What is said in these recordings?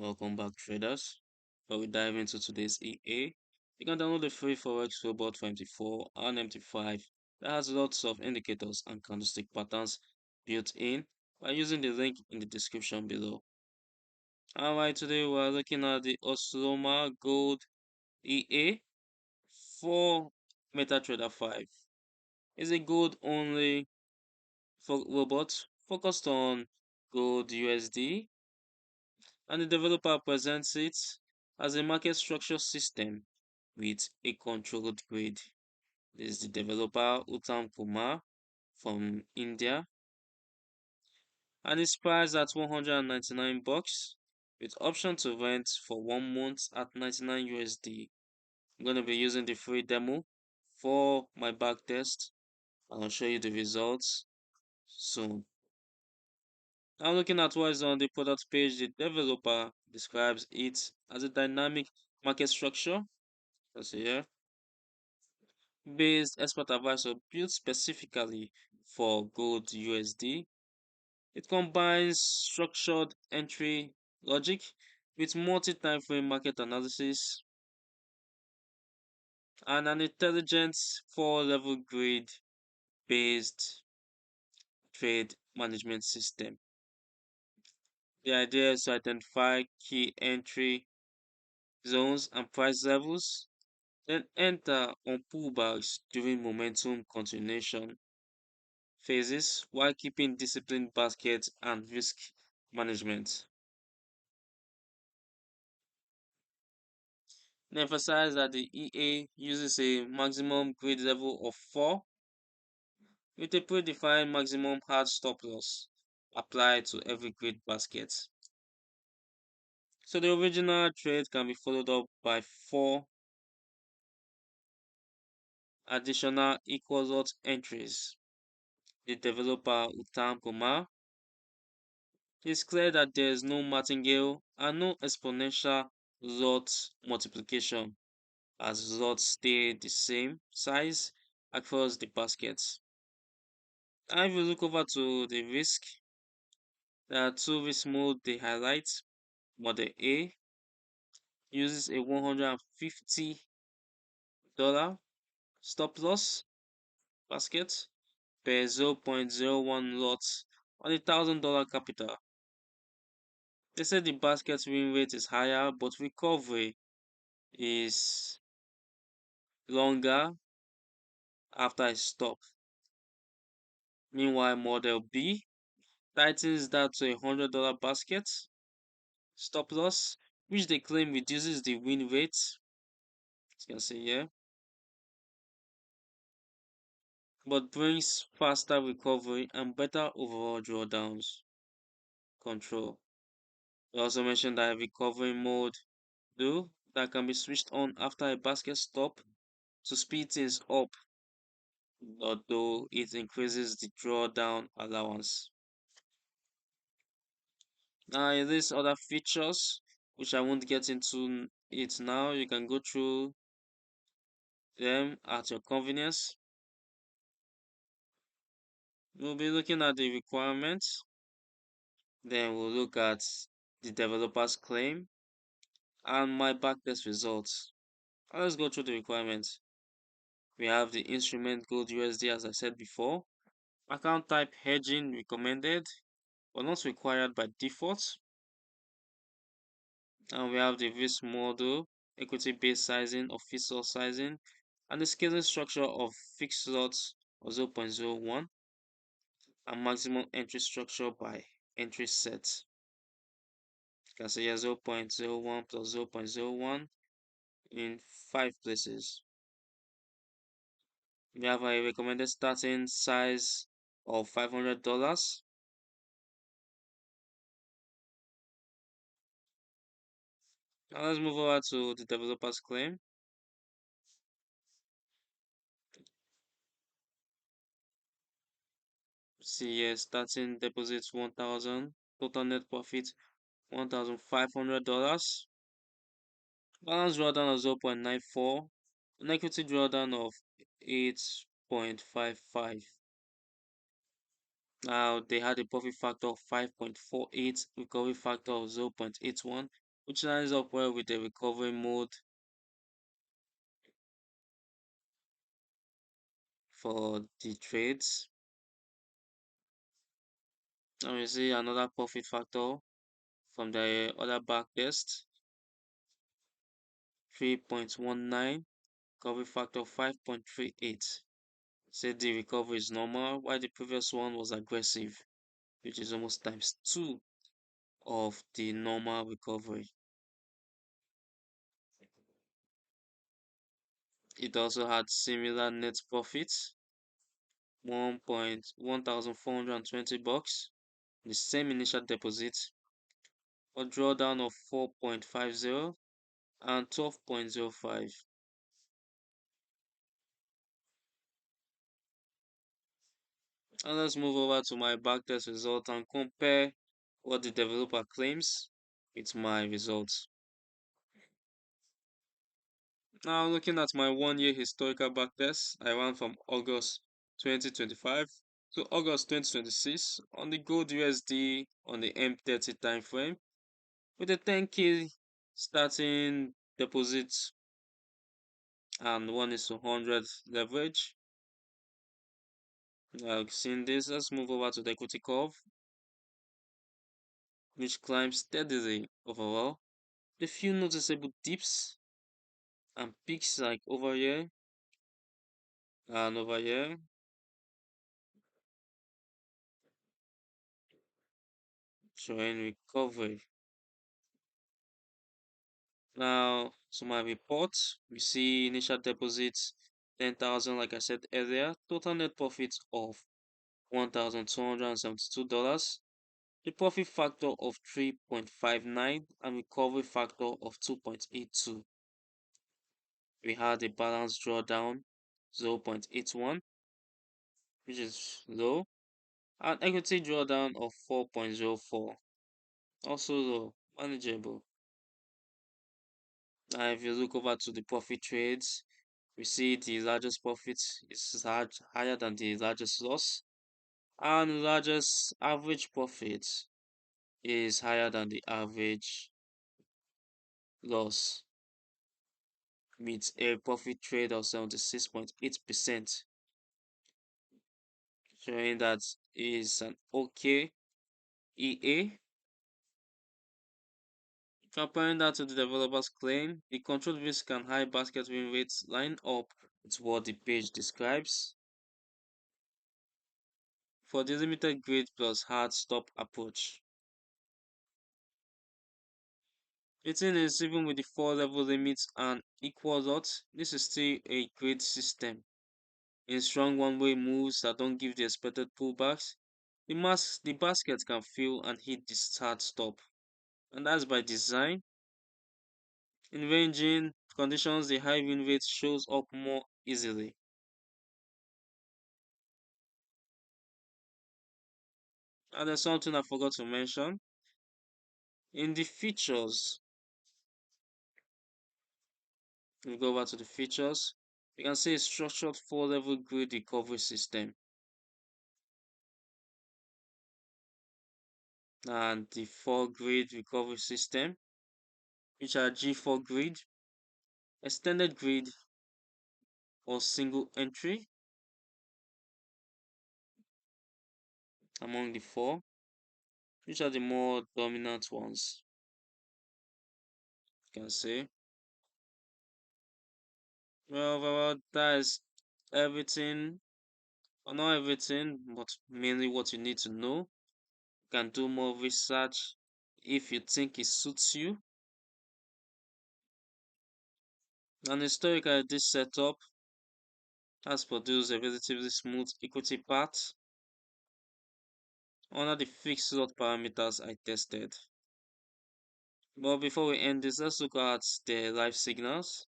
Welcome back, traders. Before we dive into today's EA, you can download the free Forex robot for MT4 and MT5 that has lots of indicators and candlestick patterns built in by using the link in the description below. Alright, today we are looking at the Osloma Gold EA for MetaTrader 5. It's a gold only robot focused on gold USD, and the developer presents it as a market structure system with a controlled grid. This is the developer Uttam Kumar from India, and it's priced at 199 bucks with option to rent for 1 month at 99 USD. I'm going to be using the free demo for my backtest, and I'll show you the results soon. Now looking at what is on the product page, the developer describes it as a dynamic market structure, as here, based expert advisor built specifically for gold USD. It combines structured entry logic with multi-timeframe market analysis and an intelligent 4-level grid based trade management system. The idea is to identify key entry zones and price levels, then enter on pullbacks during momentum continuation phases while keeping disciplined basket and risk management. They emphasize that the EA uses a maximum grid level of 4 with a predefined maximum hard stop loss applied to every grid basket. So the original trade can be followed up by 4 additional equal lot entries. The developer Uttam Kumar is clear that there is no martingale and no exponential lot multiplication, as lots stay the same size across the baskets. And if you look over to the risk, there are two risk modes they highlight. Model A uses a $150 stop loss basket per 0.01 lots on $1,000 capital. They say the basket win rate is higher, but recovery is longer after a stop. Meanwhile, Model B tightens that to $100 basket stop loss, which they claim reduces the win rate. As you can see here, but brings faster recovery and better overall drawdowns control. They also mentioned that a recovery mode though that can be switched on after a basket stop to speed things up, although it increases the drawdown allowance. Now, in these other features, which I won't get into it now, you can go through them at your convenience. We'll be looking at the requirements, then we'll look at the developer's claim and my backtest results. Now let's go through the requirements. We have the instrument gold USD, as I said before. Account type hedging recommended, but not required by default. And we have the risk model, equity based sizing or fixed lot sizing, and the scaling structure of fixed lots of 0.01 and maximum entry structure by entry set. You can say here 0.01 plus 0.01 in 5 places. We have a recommended starting size of $500. Now let's move over to the developer's claim. See here, starting deposits 1,000, total net profit $1,500, balance drawdown of 0.94, an equity drawdown of 8.55. Now they had a profit factor of 5.48, recovery factor of 0.81, which lines up well with the recovery mode for the trades. And we see another profit factor from the other backtest, 3.19, recovery factor 5.38. Said the recovery is normal, while the previous one was aggressive, which is almost times 2 of the normal recovery. It also had similar net profits, 1,420 bucks, the same initial deposit, a drawdown of 4.50 and 12.05. And let's move over to my backtest result and compare what the developer claims with my results. Now looking at my 1 year historical backtest, I ran from August 2025 to August 2026 on the gold USD on the M30 time frame with a 10k starting deposit and 1:100 leverage. I've seen this. Let's move over to the equity curve, which climbs steadily overall. The few noticeable dips and peaks like over here and over here, showing recovery. Now, to my report, we see initial deposits 10,000, like I said earlier, total net profits of $1,272, the profit factor of 3.59, and recovery factor of 2.82. We had a balance drawdown 0.81, which is low, and equity drawdown of 4.04, also low, manageable. Now, if you look over to the profit trades, we see the largest profit is higher than the largest loss, and the largest average profit is higher than the average loss, with a profit trade of 76.8%, showing that is an okay EA. Comparing that to the developer's claim, the controlled risk and high basket win rates line up with what the page describes. For the limited grade plus hard stop approach, the thing is, even with the 4 level limits and equal lots, this is still a great system. In strong one-way moves that don't give the expected pullbacks, the basket can fill and hit the hard stop, and that's by design. In ranging conditions, the high win rate shows up more easily. And there's something I forgot to mention. In the features, we go over to the features. You can see a structured 4 level grid recovery system. And the 4 grid recovery system, which are G4 grid, extended grid, or single entry among the 4, which are the more dominant ones. You can see. Well, overall, that is everything, or not everything, but mainly what you need to know. You can do more research if you think it suits you. And historically, this setup has produced a relatively smooth equity path under the fixed lot parameters I tested. But before we end this, let's look at the live signals.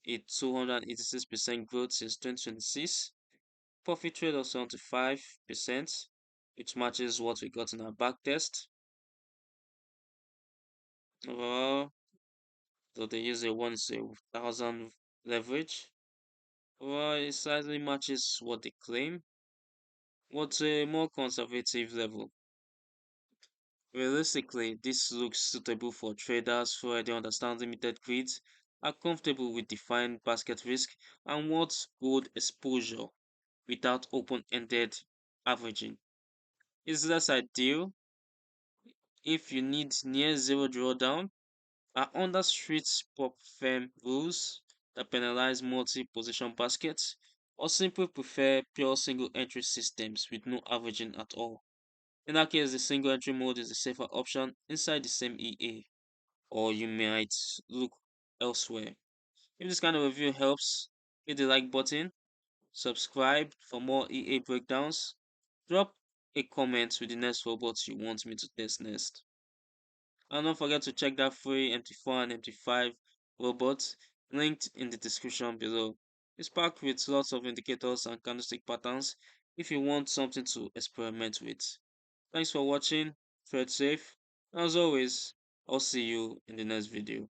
It's 286% growth since 2026. Profit rate of 75%, which matches what we got in our back test. Overall, so they use a 1:1,000 leverage. Well, it slightly matches what they claim, but a more conservative level. Realistically, this looks suitable for traders who already understand limited grids, are comfortable with defined basket risk, and want gold exposure without open-ended averaging. It's less ideal if you need near zero drawdown, are under strict prop firm rules that penalize multi-position baskets, or simply prefer pure single entry systems with no averaging at all. In that case, the single entry mode is the safer option inside the same EA, or you might look elsewhere. If this kind of review helps, hit the like button, subscribe for more EA breakdowns, drop a comment with the next robot you want me to test next. And don't forget to check that free MT4 and MT5 robot linked in the description below. It's packed with lots of indicators and candlestick patterns if you want something to experiment with. Thanks for watching, trade safe, and as always, I'll see you in the next video.